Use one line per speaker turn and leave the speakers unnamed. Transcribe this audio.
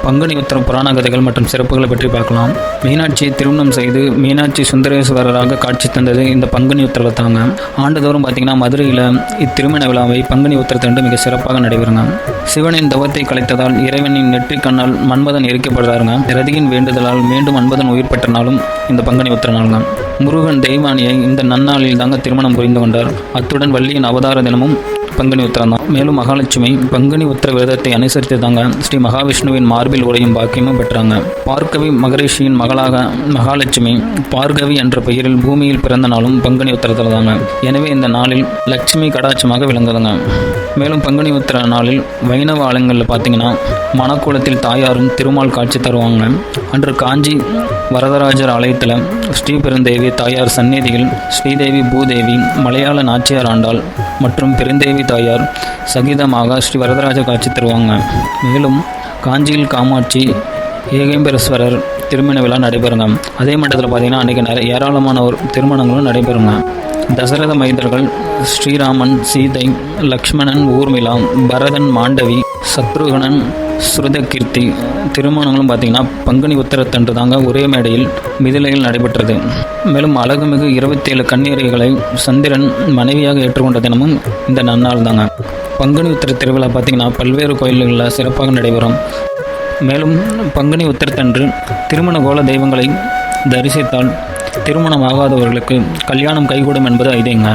பங்குனி உத்திரம் புராண கதைகள் மற்றும் சிறப்புகளை பற்றி பார்க்கலாம். மீனாட்சியை திருமணம் செய்து மீனாட்சி சுந்தரேஸ்வரராக காட்சி தந்தது இந்த பங்குனி உத்திரத்தில் தாங்க. ஆண்டுதோறும் பார்த்தீங்கன்னா மதுரையில் இத்திருமண விழாவை பங்குனி உத்திரத்தன்று மிக சிறப்பாக நடைபெறுங்க. சிவனின் தவத்தை கலைத்ததால் இறைவனின் நெற்றிக் கண்ணால் மன்மதன் எரிக்கப்படுறாருங்க. ரதியின் வேண்டுதலால் மீண்டும் மன்மதன் உயிர் பெற்ற நாளும் இந்த பங்குனி உத்திர நாளுங்க. முருகன் தெய்வானியை இந்த நன்னாளில் தாங்க திருமணம் புரிந்து கொண்டார். அத்துடன் வள்ளியின் அவதார தினமும் பங்குனி உத்திரம் தான். மேலும் மகாலட்சுமி பங்குனி உத்திர விரதத்தை அனுசரித்து தாங்க ஸ்ரீ மகாவிஷ்ணுவின் மார்பில் உரையும் பாக்கியமும் பெற்றாங்க. பார்கவி மகரிஷியின் மகளாக மகாலட்சுமி பார்கவி என்ற பெயரில் பூமியில் பிறந்த நாளும் பங்குனி உத்திரத்தில் தாங்க. எனவே இந்த நாளில் லட்சுமி கடாட்சமாக விளங்குதுங்க. மேலும் பங்குனி உத்திர நாளில் வைணவ ஆலயங்களில் பார்த்தீங்கன்னா மணக்கோலத்தில் தாயாரும் திருமால் காட்சி தருவாங்க. அன்று காஞ்சி வரதராஜர் ஆலயத்தில் ஸ்ரீபெருந்தேவி தாயார் சந்நிதியில் ஸ்ரீதேவி பூதேவி மலையாள நாச்சியார் ஆண்டாள் மற்றும் பெருந்தேவி தாயார் சகிதமாக ஸ்ரீ வரதராஜ காட்சி தருவாங்க. மேலும் காஞ்சியில் காமாட்சி ஏகம்பரேஸ்வரர் திருமண விழா நடைபெறுங்க. அதே மண்டலத்தில் பார்த்தீங்கன்னா அன்றைக்கி ஏராளமான ஒரு திருமணங்களும் நடைபெறுங்க. தசரத மைந்தர்கள் ஸ்ரீராமன், சீதை, லக்ஷ்மணன், ஊர்மிளா, பரதன், மாண்டவி, சத்ருகனன், ஸ்ருதகீர்த்தி திருமணங்களும் பார்த்தீங்கன்னா பங்குனி உத்திரத்தன்று தாங்க ஒரே மேடையில் மிதிலையில் நடைபெற்றது. மேலும் அழகுமிகு 27 கன்னியரைகளை சந்திரன் மனைவியாக ஏற்றுக்கொண்ட தினமும் இந்த நன்னாள் தாங்க. பங்குனி உத்திர திருவிழா பார்த்தீங்கன்னா பல்வேறு கோயில்களில் சிறப்பாக நடைபெறும். மேலும் பங்குனி உத்திரத்தன்று திருமண கோல தெய்வங்களை தரிசித்தால் திருமணமாகாதவர்களுக்கு கல்யாணம் கைகூடும் என்பது ஐதீங்க.